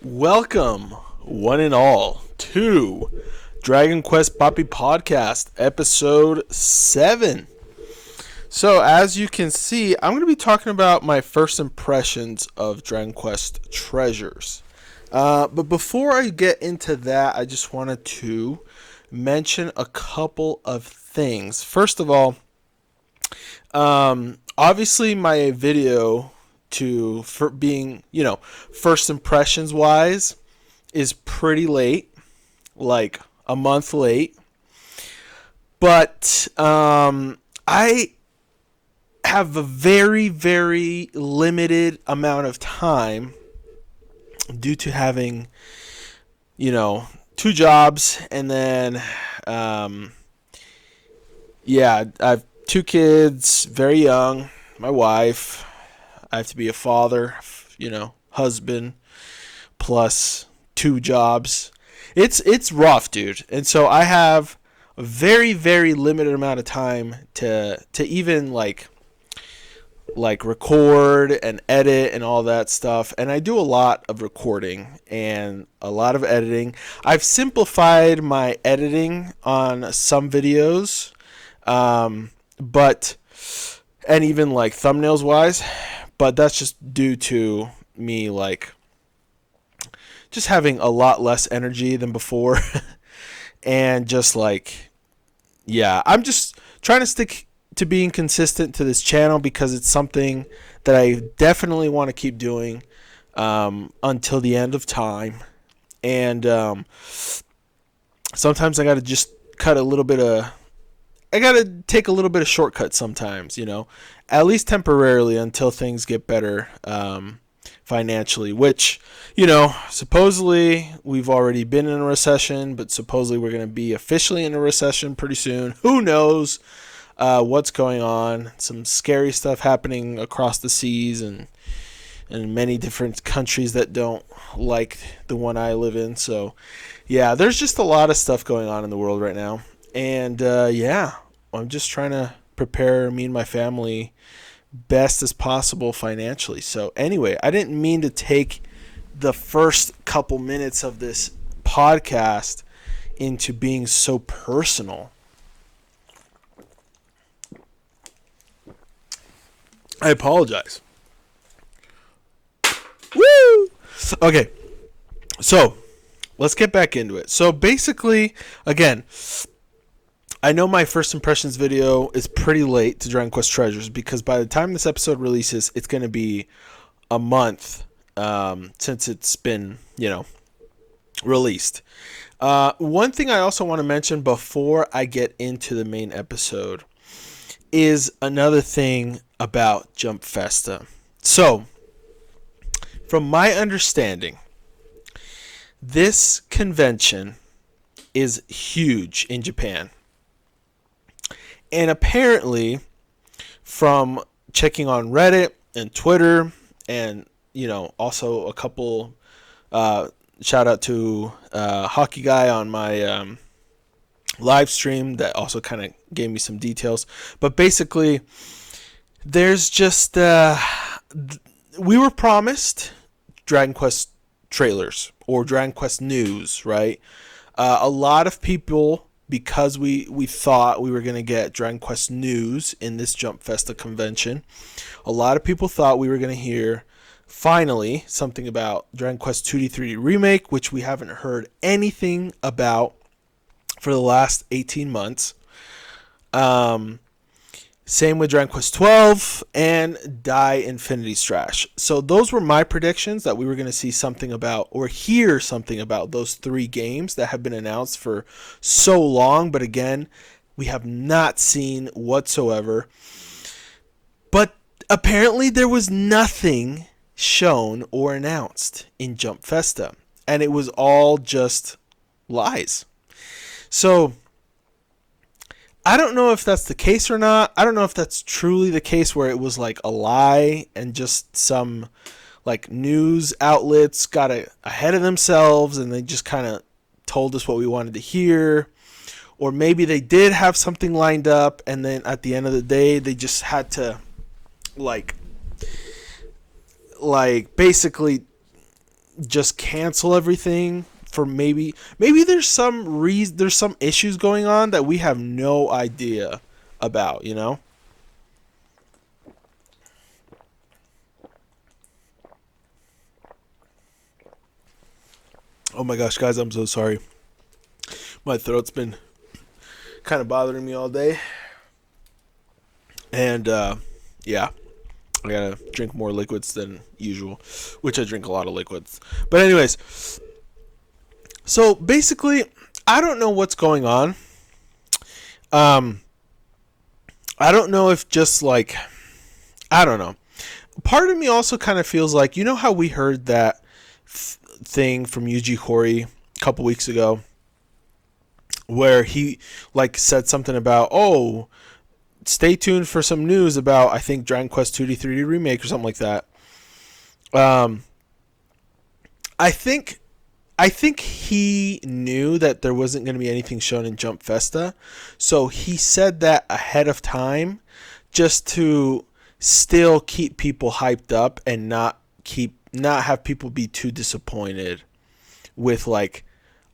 Welcome, one and all, to Dragon Quest Poppy Podcast, Episode 7. So, as you can see, I'm going to be talking about my first impressions of Dragon Quest Treasures. But before I get into that, I just wanted to mention a couple of things. First of all, obviously my video for being, first impressions wise is pretty late, like a month late. But I have a very, very limited amount of time due to having, two jobs, and then, I have two kids, very young, my wife. I have to be a father, husband, plus two jobs. It's rough, dude. And so I have a very, very limited amount of time to even like record and edit and all that stuff. And I do a lot of recording and a lot of editing. I've simplified my editing on some videos, but even like thumbnails wise. But that's just due to me, just having a lot less energy than before. And just I'm just trying to stick to being consistent to this channel because it's something that I definitely want to keep doing until the end of time. And sometimes I got to just cut a little bit of... I got to take a little bit of shortcut sometimes, at least temporarily until things get better financially, which, supposedly we've already been in a recession, but supposedly we're going to be officially in a recession pretty soon. Who knows what's going on? Some scary stuff happening across the seas and many different countries that don't like the one I live in. So, yeah, there's just a lot of stuff going on in the world right now. And, I'm just trying to prepare me and my family best as possible financially. So anyway, I didn't mean to take the first couple minutes of this podcast into being so personal. I apologize. Woo! Okay, so let's get back into it. So basically, again, I know my first impressions video is pretty late to Dragon Quest Treasures because by the time this episode releases, it's going to be a month since it's been, released. One thing I also want to mention before I get into the main episode is another thing about Jump Festa. So, from my understanding, this convention is huge in Japan. And apparently, from checking on Reddit and Twitter, and also a couple shout out to Hockey Guy on my live stream that also kind of gave me some details. But basically, there's just we were promised Dragon Quest trailers or Dragon Quest news, right? A lot of people, because we thought we were going to get Dragon Quest news in this Jump Festa convention, a lot of people thought we were going to hear, finally, something about Dragon Quest 2D 3D Remake, which we haven't heard anything about for the last 18 months. Same with Dragon Quest 12 and Die Infinity Strash. So those were my predictions, that we were going to see something about or hear something about those three games that have been announced for so long. But again, we have not seen whatsoever. But apparently there was nothing shown or announced in Jump Festa. And it was all just lies. So I don't know if that's the case or not. I don't know if that's truly the case where it was like a lie and just some like news outlets got ahead of themselves and they just kind of told us what we wanted to hear. Or maybe they did have something lined up and then at the end of the day they just had to like basically just cancel everything for maybe there's some issues going on that we have no idea about, you know? Oh my gosh, guys, I'm so sorry. My throat's been kind of bothering me all day. And yeah, I gotta drink more liquids than usual, which I drink a lot of liquids. But anyways, so basically, I don't know what's going on. I don't know if just like, I don't know. Part of me also kind of feels like, you know how we heard that thing from Yuji Horii a couple weeks ago, where he like said something about, oh, stay tuned for some news about, I think, Dragon Quest 2D 3D remake or something like that. I think he knew that there wasn't going to be anything shown in Jump Festa, so he said that ahead of time, just to still keep people hyped up and not have people be too disappointed with like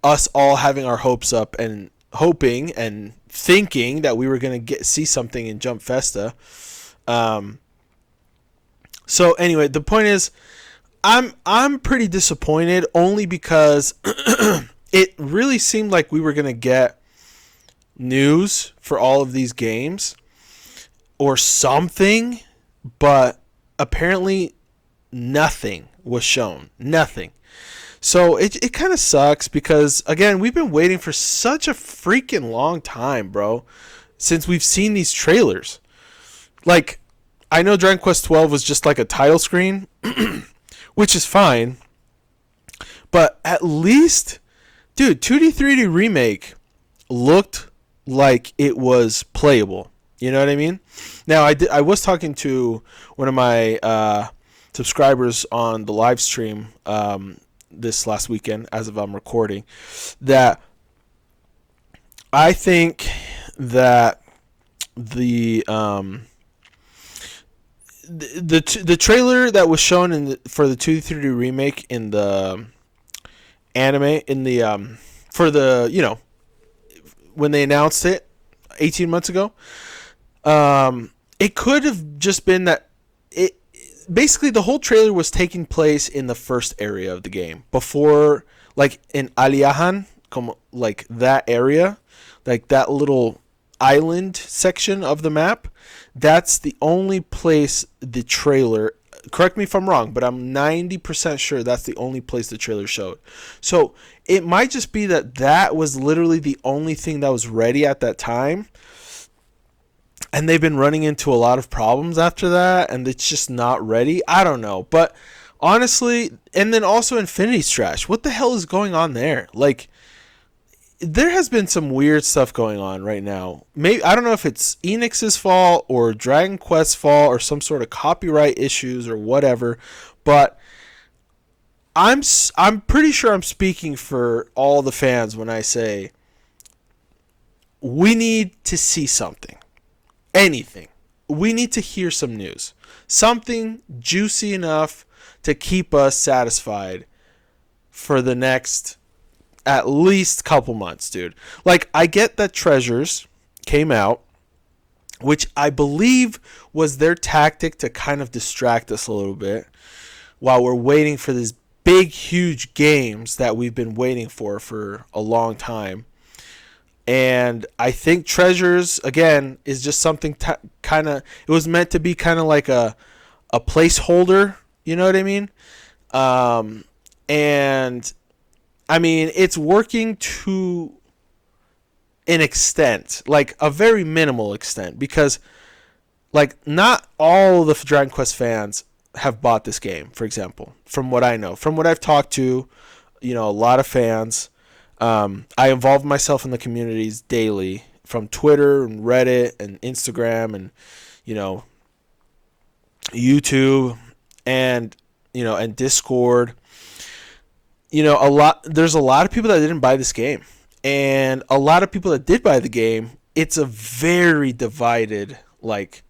us all having our hopes up and hoping and thinking that we were going to see something in Jump Festa. So anyway, the point is, I'm pretty disappointed, only because it really seemed like we were going to get news for all of these games or something, but apparently nothing was shown. Nothing. So it kind of sucks because, again, we've been waiting for such a freaking long time, bro, since we've seen these trailers. Like, I know Dragon Quest 12 was just like a title screen, which is fine, but at least, dude, 2D 3D remake looked like it was playable. You know what I mean? Now, I was talking to one of my subscribers on the live stream this last weekend, as of I'm recording, that I think that the trailer that was shown for the 2D 3D remake in the anime, in the for the, you know, when they announced it 18 months ago, it could have just been that it basically, the whole trailer was taking place in the first area of the game, before, like in Aliahan, like that area, like that little island section of the map. That's the only place the trailer, correct me if I'm wrong, but I'm 90% sure that's the only place the trailer showed. So it might just be that was literally the only thing that was ready at that time, and they've been running into a lot of problems after that, and it's just not ready. I don't know. But honestly, and then also Infinity Strash. What the hell is going on there? Like, there has been some weird stuff going on right now. Maybe, I don't know if it's Enix's fault or Dragon Quest's fault or some sort of copyright issues or whatever, but I'm pretty sure I'm speaking for all the fans when I say we need to see something. Anything. We need to hear some news. Something juicy enough to keep us satisfied for the next at least couple months, dude. Like, I get that Treasures came out, which I believe was their tactic to kind of distract us a little bit while we're waiting for these big, huge games that we've been waiting for a long time. And I think Treasures, again, is just something kind of, it was meant to be kind of like a placeholder, you know what I mean? And I mean, it's working to an extent, like a very minimal extent, because like not all the Dragon Quest fans have bought this game, for example, from what I know, from what I've talked to, you know, a lot of fans. I involve myself in the communities daily, from Twitter and Reddit and Instagram and, you know, YouTube and, you know, and Discord. You know, there's a lot of people that didn't buy this game, and a lot of people that did buy the game, it's a very divided like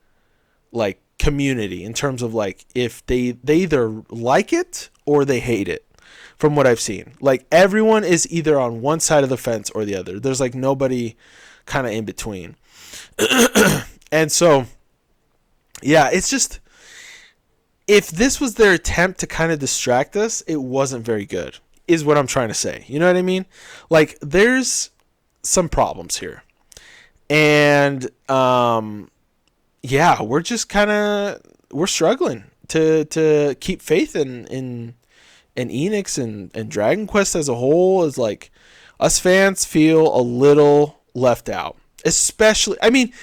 community in terms of like if they either like it or they hate it. from what I've seen. Like, everyone is either on one side of the fence or the other. There's like nobody kind of in between. And so, yeah, it's just, if this was their attempt to kind of distract us, it wasn't very good, is what I'm trying to say. You know what I mean? Like, there's some problems here. And, yeah, we're just we're struggling to keep faith in Enix and Dragon Quest as a whole. Is like, us fans feel a little left out. Especially, I mean,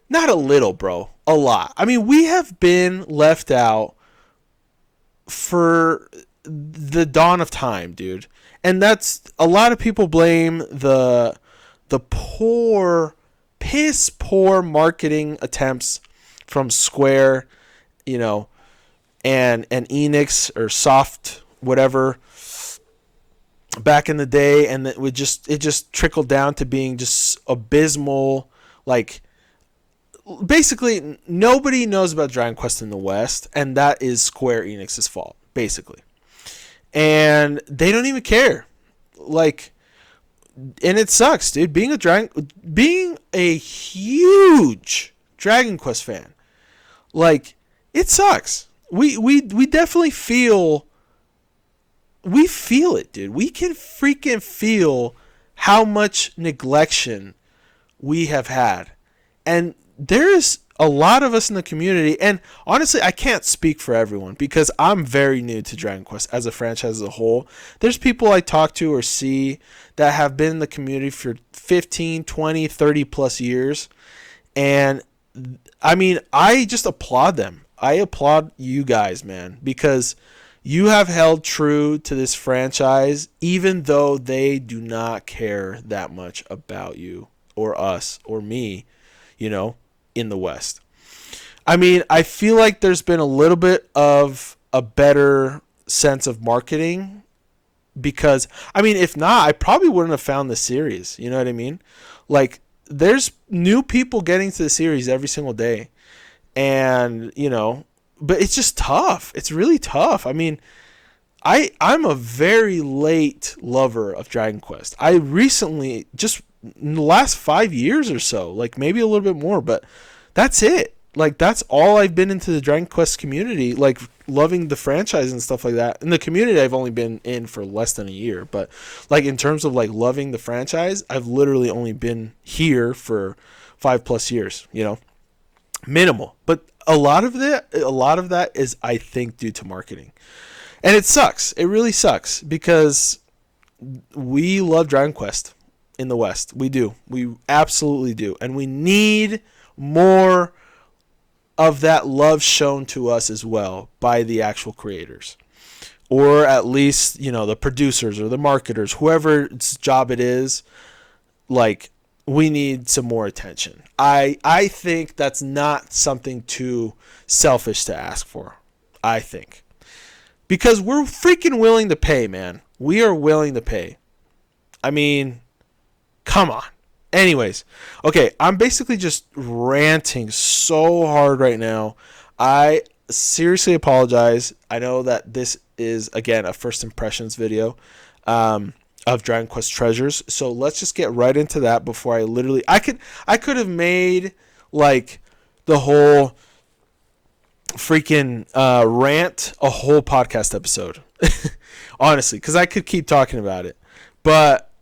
not a little, bro. A lot. I mean, we have been left out for the dawn of time, dude. And that's, a lot of people blame the piss poor marketing attempts from Square, you know, and Enix or Soft, whatever, back in the day, and it just trickled down to being just abysmal. Like, basically, nobody knows about Dragon Quest in the West, and that is Square Enix's fault, basically. And they don't even care. Like, and it sucks, dude. Being a huge Dragon Quest fan, like, it sucks. We definitely feel it, dude. We can freaking feel how much neglection we have had. And there's a lot of us in the community, and honestly, I can't speak for everyone because I'm very new to Dragon Quest as a franchise as a whole. There's people I talk to or see that have been in the community for 15, 20, 30 plus years. And I mean, I just applaud them. I applaud you guys, man, because you have held true to this franchise, even though they do not care that much about you or us or me, you know, in the West. I mean, I feel like there's been a little bit of a better sense of marketing because, I mean, if not, I probably wouldn't have found the series. You know what I mean? Like, there's new people getting to the series every single day. And, you know, but it's just tough. It's really tough. I mean, I'm a very late lover of Dragon Quest. I recently, just in the last 5 years or so, like maybe a little bit more, but that's it. Like, that's all I've been into the Dragon Quest community, like loving the franchise and stuff like that. In the community, I've only been in for less than a year, but like in terms of like loving the franchise, I've literally only been here for 5+ years, you know, minimal. But a lot of that is, I think, due to marketing. And it sucks. It really sucks because we love Dragon Quest in the West. We do. We absolutely do. And we need more of that love shown to us as well by the actual creators. Or at least, you know, the producers or the marketers, whoever's job it is, like, we need some more attention. I think that's not something too selfish to ask for, I think. Because we're freaking willing to pay, man. We are willing to pay. I mean, come on. Anyways, okay, I'm basically just ranting so hard right now. I seriously apologize. I know that this is, again, a first impressions video of Dragon Quest Treasures. So let's just get right into that before I could have made like the whole freaking rant a whole podcast episode. Honestly, because I could keep talking about it. But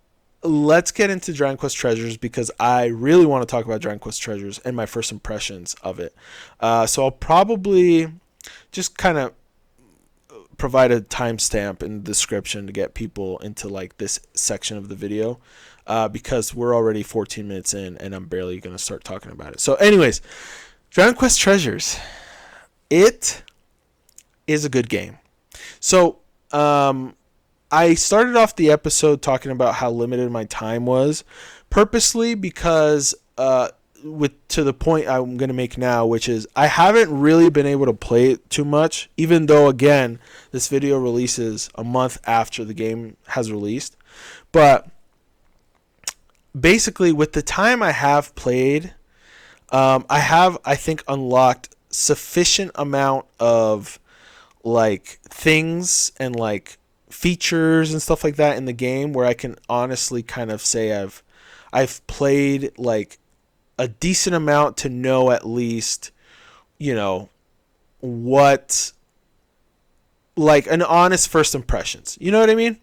let's get into Dragon Quest Treasures because I really want to talk about Dragon Quest Treasures and my first impressions of it. So I'll probably just kind of provide a timestamp in the description to get people into like this section of the video because we're already 14 minutes in and I'm barely going to start talking about it. So anyways, Dragon Quest Treasures. It is a good game. So I started off the episode talking about how limited my time was purposely because to the point I'm going to make now, which is I haven't really been able to play it too much, even though, again, this video releases a month after the game has released. But basically, with the time I have played, I think, unlocked sufficient amount of like things and like features and stuff like that in the game where I can honestly kind of say I've played like a decent amount to know at least, you know, what, like an honest first impressions. You know what I mean?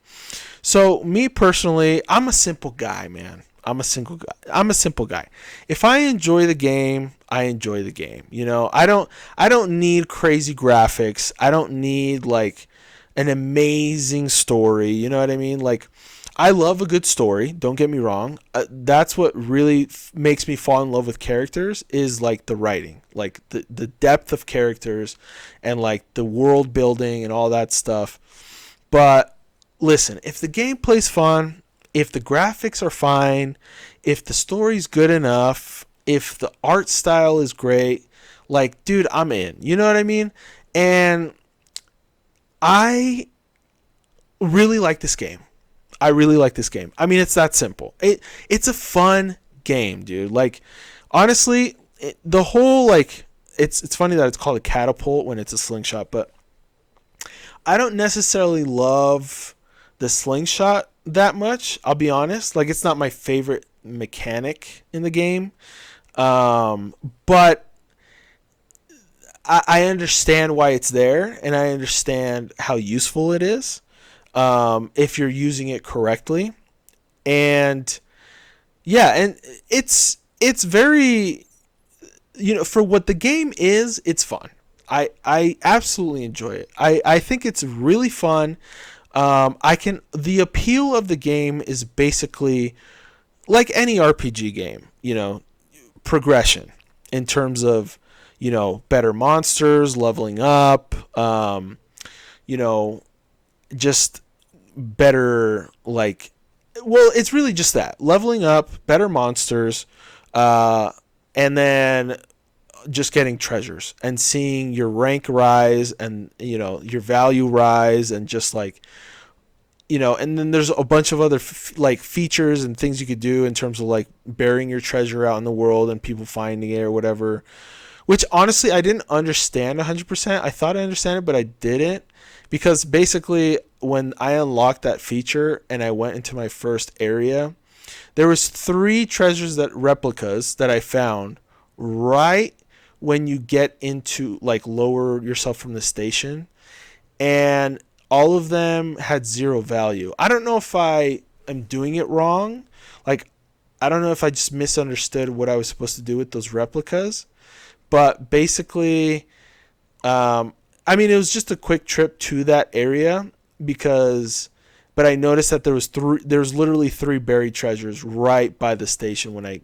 So me personally, I'm a simple guy, man. I'm a simple guy. If I enjoy the game, I enjoy the game. You know, I don't need crazy graphics. I don't need like an amazing story. You know what I mean? Like, I love a good story. Don't get me wrong. That's what really makes me fall in love with characters is like the writing, like the depth of characters, and like the world building and all that stuff. But listen, if the gameplay's fun, if the graphics are fine, if the story's good enough, if the art style is great, like, dude, I'm in. You know what I mean? And I really like this game. I really like this game. I mean, it's that simple. It's a fun game, dude. Like, honestly, the whole, like, it's funny that it's called a catapult when it's a slingshot, but I don't necessarily love the slingshot that much. I'll be honest. Like, it's not my favorite mechanic in the game. But I understand why it's there, and I understand how useful it is if you're using it correctly. And yeah, and it's very, you know, for what the game is, it's fun. I absolutely enjoy it. I think it's really fun. The appeal of the game is basically like any RPG game, you know, progression in terms of, you know, better monsters, leveling up, you know, just better, like, well, it's really just that, leveling up, better monsters, and then just getting treasures and seeing your rank rise and, you know, your value rise, and just like, you know, and then there's a bunch of other like features and things you could do in terms of like burying your treasure out in the world and people finding it or whatever, which honestly I didn't understand 100%. I thought I understand it, but I didn't, because basically when I unlocked that feature and I went into my first area, there was 3 treasures, that replicas that I found right when you get into, like, lower yourself from the station, and all of them had 0 value. I don't know if I am doing it wrong. Like, I don't know if I just misunderstood what I was supposed to do with those replicas. But basically, I mean, it was just a quick trip to that area but I noticed that there's literally 3 buried treasures right by the station when I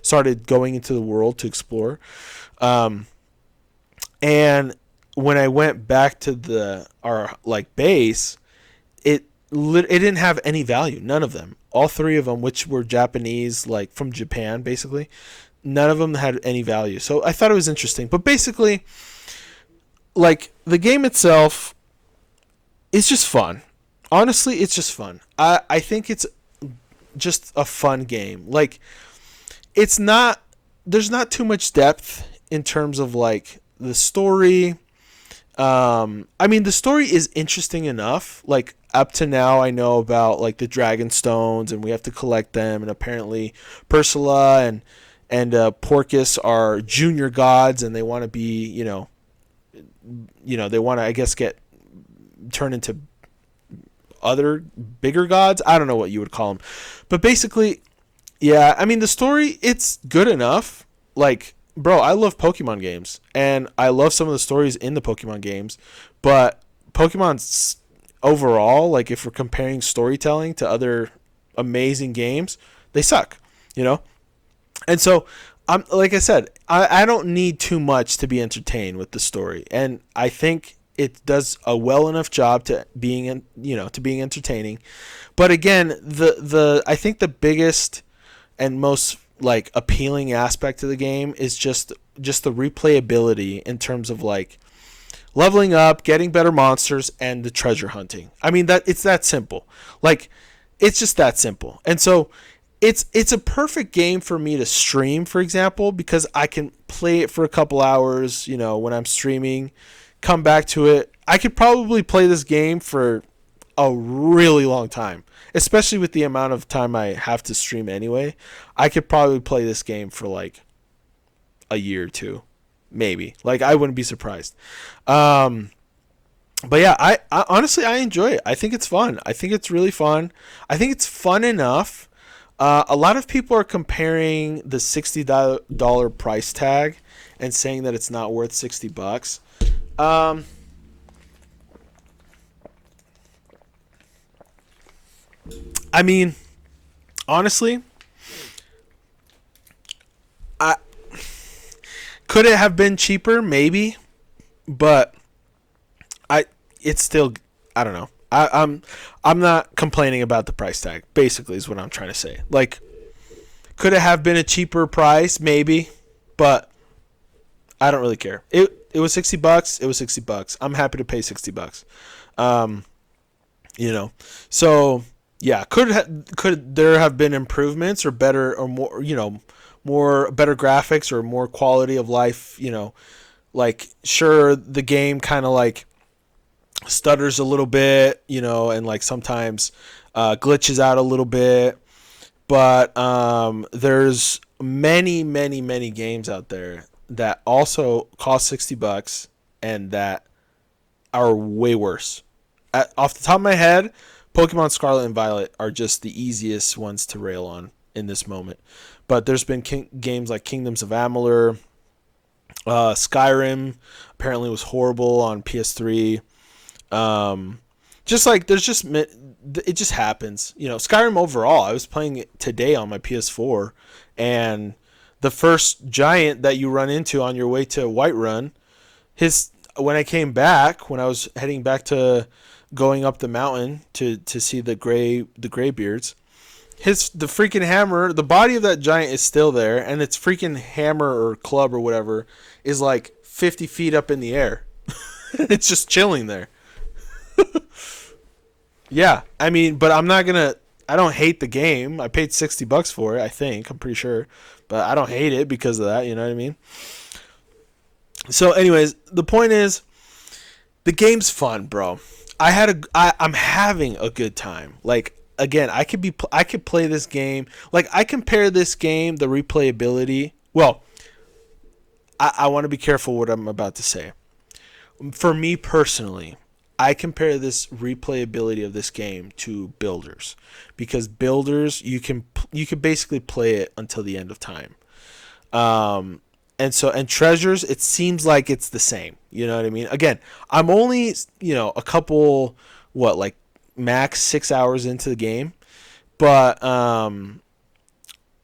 started going into the world to explore. And when I went back to our like base, it didn't have any value. None of them. All 3 of them, which were Japanese, like from Japan, basically, none of them had any value. So I thought it was interesting. But basically, like, the game itself is just fun. Honestly, it's just fun. I think it's just a fun game. Like, there's not too much depth in terms of like the story. I mean, the story is interesting enough. Like, up to now, I know about like the dragon stones, and we have to collect them. And apparently, Persula and Porcus are junior gods, and they want to be, you know, they want to, I guess, turn into other bigger gods. I don't know what you would call them, but basically, yeah. I mean, the story, it's good enough. Like, bro, I love Pokemon games, and I love some of the stories in the Pokemon games, but Pokemon's overall, like, if we're comparing storytelling to other amazing games, they suck, you know? And so, like I said, I don't need too much to be entertained with the story, and I think it does a well enough job to being entertaining. But again, I think the biggest and most like appealing aspect of the game is just the replayability in terms of like leveling up, getting better monsters, and the treasure hunting. I mean, that it's that simple. Like, it's just that simple. And so it's a perfect game for me to stream, for example, because I can play it for a couple hours, you know, when I'm streaming, come back to it. I could probably play this game for a really long time, especially with the amount of time I have to stream anyway. I could probably play this game for like a year or two, maybe. Like, I wouldn't be surprised. But yeah, I honestly, I enjoy it. I think it's fun. I think it's really fun. I think it's fun enough. A lot of people are comparing the $60 price tag and saying that it's not worth $60. Um, I mean, honestly, I could it have been cheaper? Maybe, but it's still, I don't know. I'm not complaining about the price tag. Basically, is what I'm trying to say. Like, could it have been a cheaper price? Maybe, but I don't really care. It was $60. It was $60. I'm happy to pay $60. Um, you know, so yeah, could there have been improvements or better or more, more better graphics or more quality of life? Like, sure, the game kind of like stutters a little bit, and like sometimes glitches out a little bit. But there's many games out there that also cost $60 and that are way worse. Off the top of my head, Pokemon Scarlet and Violet are just the easiest ones to rail on in this moment. But there's been games like Kingdoms of Amalur, Skyrim apparently was horrible on PS3. Just like it just happens. Skyrim overall, I was playing it today on my PS4, and the first giant that you run into on your way to Whiterun, when I came back, when I was heading back to going up the mountain to see the Greybeards, the freaking hammer, the body of that giant is still there, and its freaking hammer or club or whatever is like 50 feet up in the air. It's just chilling there. Yeah, I mean, but I don't hate the game. I paid $60 for it, I think. I'm pretty sure. But I don't hate it because of that, you know what I mean? So anyways, the point is, the game's fun, bro. I'm having a good time. Like, again, I could play this game. Like, I compare this game, the replayability. Well, I want to be careful what I'm about to say. For me personally, I compare this replayability of this game to Builders, because Builders, you can basically play it until the end of time. And Treasures, it seems like it's the same. You know what I mean? Again, I'm only, a couple, like max 6 hours into the game, but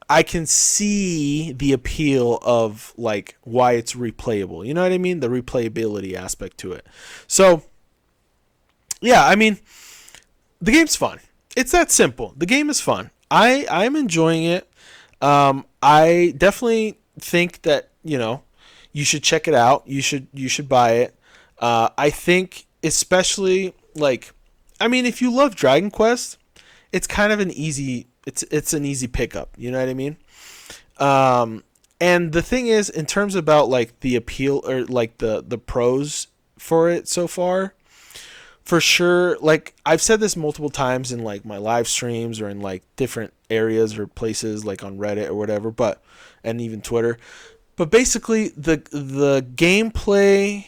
I can see the appeal of like why it's replayable. You know what I mean? The replayability aspect to it. So yeah, I mean, the game's fun. It's that simple. The game is fun. I'm enjoying it. I definitely think that you should check it out. You should buy it. I think especially like, I mean, if you love Dragon Quest, it's kind of an easy. It's an easy pickup. You know what I mean? And the thing is, in terms about like the appeal or like the pros for it so far. For sure, like I've said this multiple times in like my live streams or in like different areas or places like on Reddit or whatever, and even Twitter. But basically the gameplay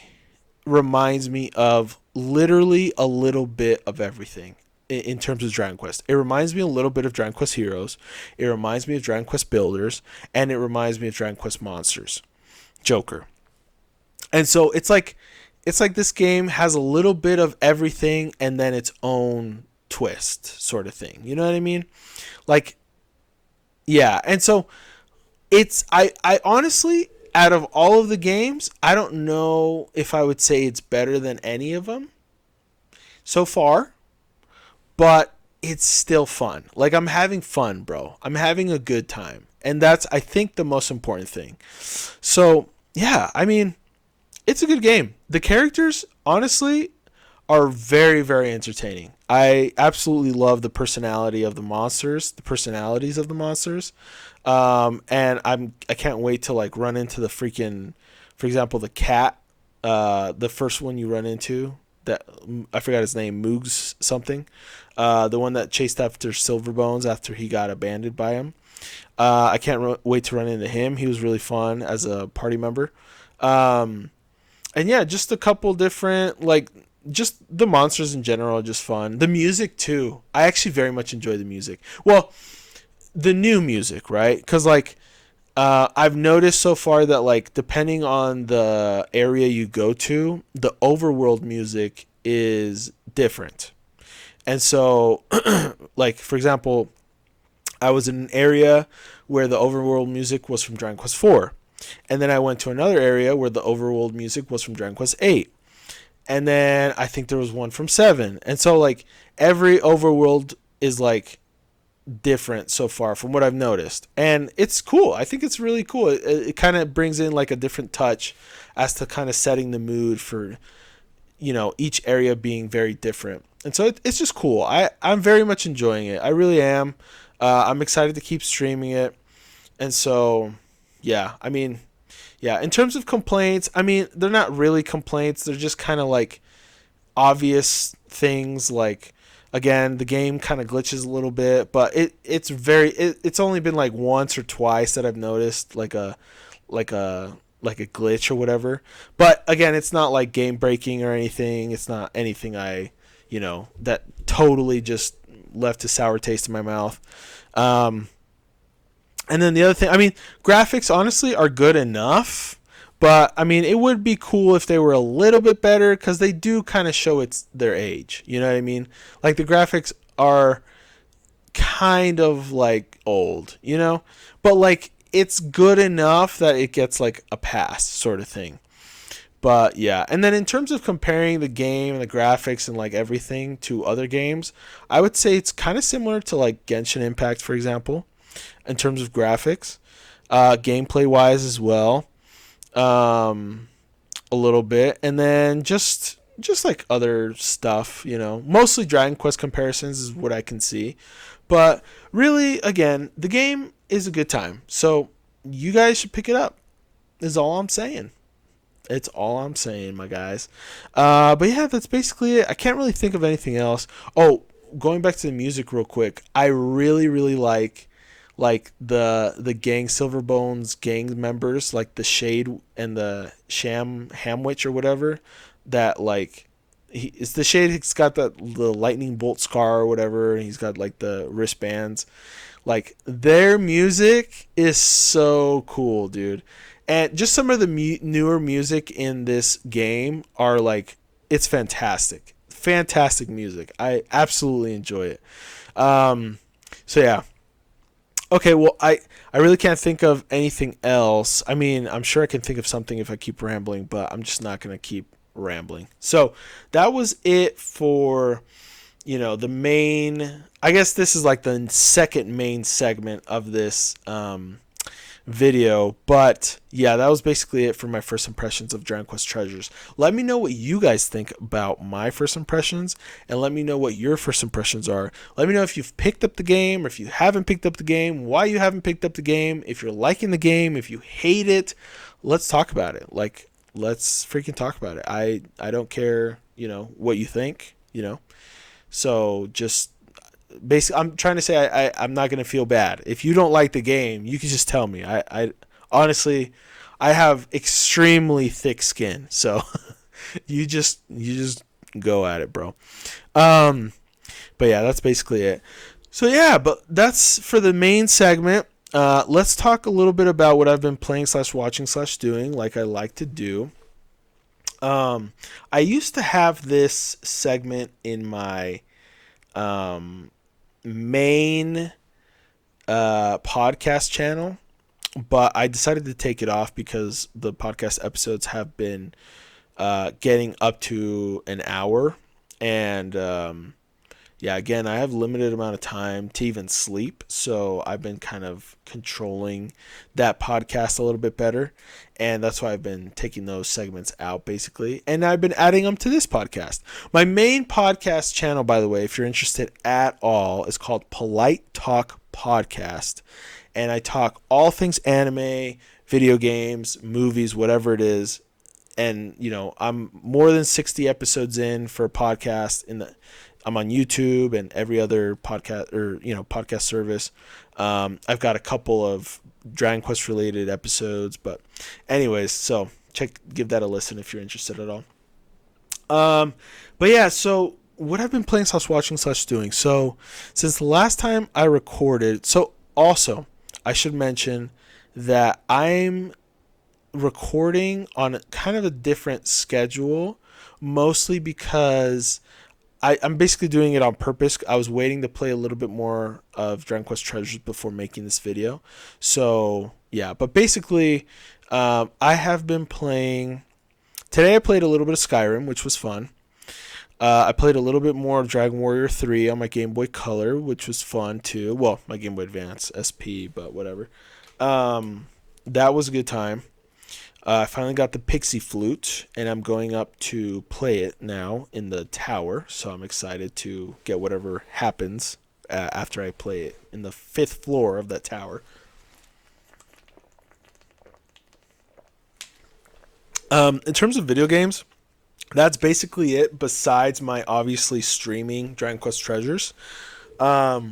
reminds me of literally a little bit of everything in terms of Dragon Quest. It reminds me a little bit of Dragon Quest Heroes. It reminds me of Dragon Quest Builders, and it reminds me of Dragon Quest Monsters, Joker. And so it's like this game has a little bit of everything and then its own twist sort of thing. You know what I mean? Like, yeah. And so I honestly, out of all of the games, I don't know if I would say it's better than any of them so far, but it's still fun. Like, I'm having fun, bro. I'm having a good time. And that's, I think, the most important thing. So, yeah, I mean, it's a good game. The characters, honestly, are very, very entertaining. I absolutely love the personality of the monsters, the personalities of the monsters. And I can't wait to like run into the freaking, for example, the cat, the first one you run into, that I forgot his name, Moogs something, the one that chased after Silverbones after he got abandoned by him. I can't wait to run into him. He was really fun as a party member. And yeah, just a couple different, like, just the monsters in general are just fun. The music too. I actually very much enjoy the music. Well, the new music, right? Because like I've noticed so far that like depending on the area you go to, the overworld music is different. And so, like for example, I was in an area where the overworld music was from Dragon Quest IV, and then I went to another area where the overworld music was from Dragon Quest VIII, and then I think there was one from 7. And so like every overworld is like different so far from what I've noticed, and it's cool. I think it's really cool. It kind of brings in like a different touch as to kind of setting the mood for, you know, each area being very different. And so it's just cool. I'm very much enjoying it. I really am. I'm excited to keep streaming it. And so yeah, I mean, yeah, in terms of complaints, I mean, they're not really complaints. They're just kind of like obvious things. Like, again, the game kind of glitches a little bit, but it's only been like once or twice that I've noticed like a glitch or whatever. But again, it's not like game breaking or anything. It's not anything that totally just left a sour taste in my mouth. And then the other thing, I mean, graphics honestly are good enough, but I mean, it would be cool if they were a little bit better, because they do kind of show it's their age. You know what I mean? Like the graphics are kind of like old, you know, but like it's good enough that it gets like a pass sort of thing. But yeah, and then in terms of comparing the game and the graphics and like everything to other games, I would say it's kind of similar to like Genshin Impact, for example, in terms of graphics, gameplay wise as well, a little bit, and then just like other stuff, you know, mostly Dragon Quest comparisons is what I can see. But really, again, the game is a good time, so you guys should pick it up. Is all I'm saying. It's all I'm saying, my guys. But yeah, that's basically it. I can't really think of anything else. Oh, going back to the music real quick, I really, really like the gang Silverbones gang members, like the Shade and the Sham Hamwich or whatever. That like it's the Shade. He's got the lightning bolt scar or whatever, and he's got like the wristbands. Like their music is so cool, dude. And just some of the newer music in this game are like, it's fantastic. Fantastic music. I absolutely enjoy it. So yeah. Okay, well, I really can't think of anything else. I mean, I'm sure I can think of something if I keep rambling, but I'm just not going to keep rambling. So that was it for, the main, I guess this is like the second main segment of this video, but yeah, that was basically it for my first impressions of Dragon Quest Treasures. Let me know what you guys think about my first impressions, and let me know what your first impressions are. Let me know if you've picked up the game, or if you haven't picked up the game, why you haven't picked up the game, if you're liking the game, if you hate it. Let's talk about it. Like, let's freaking talk about it. I don't care, what you think, so just basically, I'm trying to say I'm not going to feel bad. If you don't like the game, you can just tell me. I honestly, I have extremely thick skin, so you just go at it, bro. But yeah, that's basically it. So yeah, but that's for the main segment. Let's talk a little bit about what I've been playing / watching / doing, like I like to do. I used to have this segment in my main podcast channel, but I decided to take it off because the podcast episodes have been getting up to an hour, and again, I have limited amount of time to even sleep, so I've been kind of controlling that podcast a little bit better, and that's why I've been taking those segments out, basically, and I've been adding them to this podcast. My main podcast channel, by the way, if you're interested at all, is called Polite Talk Podcast, and I talk all things anime, video games, movies, whatever it is. and I'm more than 60 episodes in for a podcast. I'm on YouTube and every other podcast or podcast service. I've got a couple of Dragon Quest related episodes, but anyways, so give that a listen if you're interested at all. But yeah, so what I've been playing / watching / doing. So since the last time I recorded, so also I should mention that I'm recording on kind of a different schedule, mostly because I'm basically doing it on purpose. I was waiting to play a little bit more of Dragon Quest Treasures before making this video. So yeah, but basically I have been playing. Today I played a little bit of Skyrim, which was fun. I played a little bit more of Dragon Warrior 3 on my Game Boy Color, which was fun too. Well, my Game Boy Advance SP, but whatever. That was a good time. I finally got the Pixie Flute, and I'm going up to play it now in the tower. So I'm excited to get whatever happens after I play it in the 5th floor of that tower. In terms of video games, that's basically it, besides my obviously streaming Dragon Quest Treasures. By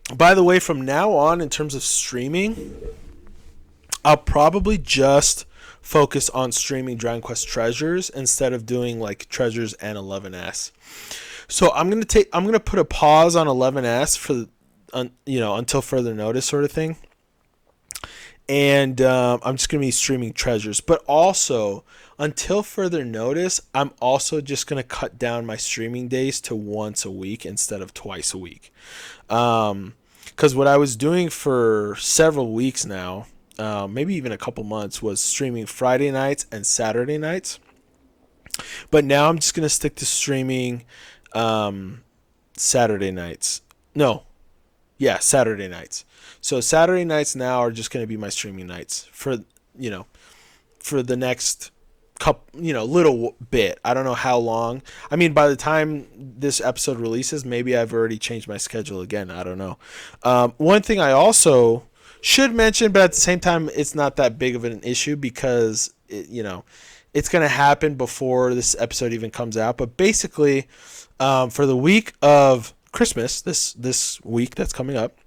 the way, from now on, in terms of streaming, I'll probably just focus on streaming Dragon Quest Treasures instead of doing like Treasures and 11S. So I'm gonna put a pause on 11S for until further notice, sort of thing. And I'm just gonna be streaming Treasures, but also until further notice, I'm also just gonna cut down my streaming days to once a week instead of twice a week. Because what I was doing for several weeks now, maybe even a couple months, was streaming Friday nights and Saturday nights. But now I'm just going to stick to streaming Saturday nights. Saturday nights. So Saturday nights now are just going to be my streaming nights for the next little bit. I don't know how long. I mean, by the time this episode releases, maybe I've already changed my schedule again. I don't know. One thing I also should mention, but at the same time, it's not that big of an issue because it's going to happen before this episode even comes out. But basically, for the week of Christmas, this week that's coming up,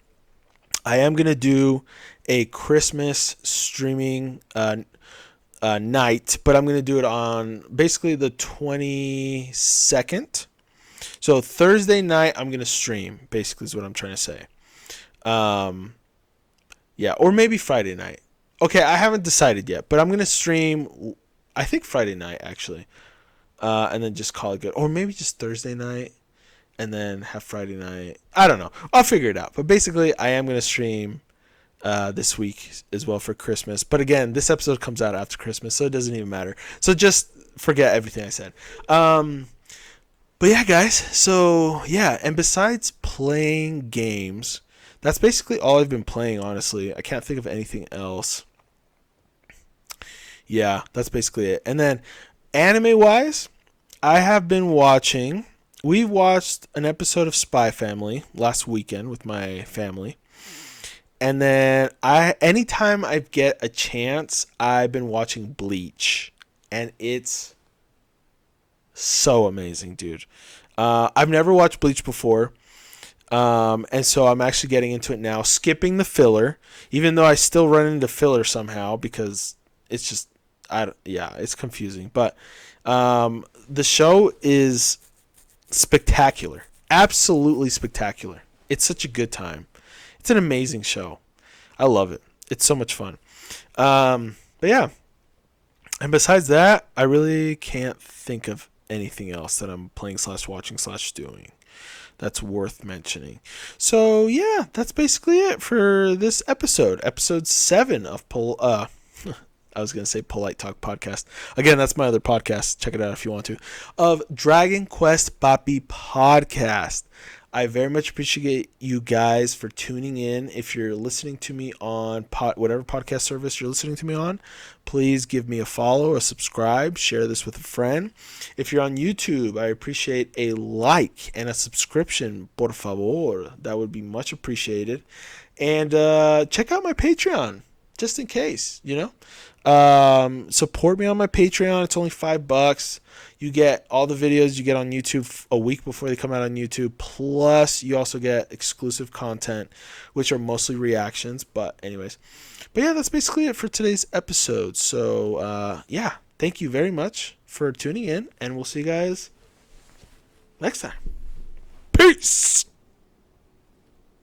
I am going to do a Christmas streaming night, but I'm going to do it on basically the 22nd. So Thursday night, I'm going to stream, basically is what I'm trying to say. Yeah, or maybe Friday night. Okay, I haven't decided yet, but I'm going to stream, I think Friday night, actually. And then just call it good. Or maybe just Thursday night and then have Friday night. I don't know. I'll figure it out. But basically, I am going to stream this week as well for Christmas. But again, this episode comes out after Christmas, so it doesn't even matter. So just forget everything I said. But yeah, guys. So, yeah. And besides playing games, that's basically all I've been playing, honestly. I can't think of anything else. Yeah, that's basically it. And then, anime-wise, I have been watching. We watched an episode of Spy Family last weekend with my family. And then, anytime I get a chance, I've been watching Bleach. And it's so amazing, dude. I've never watched Bleach before. And so I'm actually getting into it now, skipping the filler, even though I still run into filler somehow because it's just, it's confusing. But the show is spectacular, absolutely spectacular. It's such a good time. It's an amazing show. I love it. It's so much fun. But yeah, and besides that, I really can't think of anything else that I'm playing / watching / doing that's worth mentioning. So yeah, that's basically it for this episode 7 of I was going to say Polite Talk Podcast. Again, that's my other podcast. Check it out if you want to. Of Dragon Quest Papi Podcast. I very much appreciate you guys for tuning in. If you're listening to me on whatever podcast service you're listening to me on, please give me a follow, a subscribe, share this with a friend. If you're on YouTube, I appreciate a like and a subscription, por favor. That would be much appreciated. And check out my Patreon. just in case, you know. Support me on my Patreon. It's only $5. You get all the videos you get on YouTube a week before they come out on YouTube. Plus, you also get exclusive content, which are mostly reactions. But anyways, yeah, that's basically it for today's episode. So yeah, thank you very much for tuning in, and we'll see you guys next time. Peace.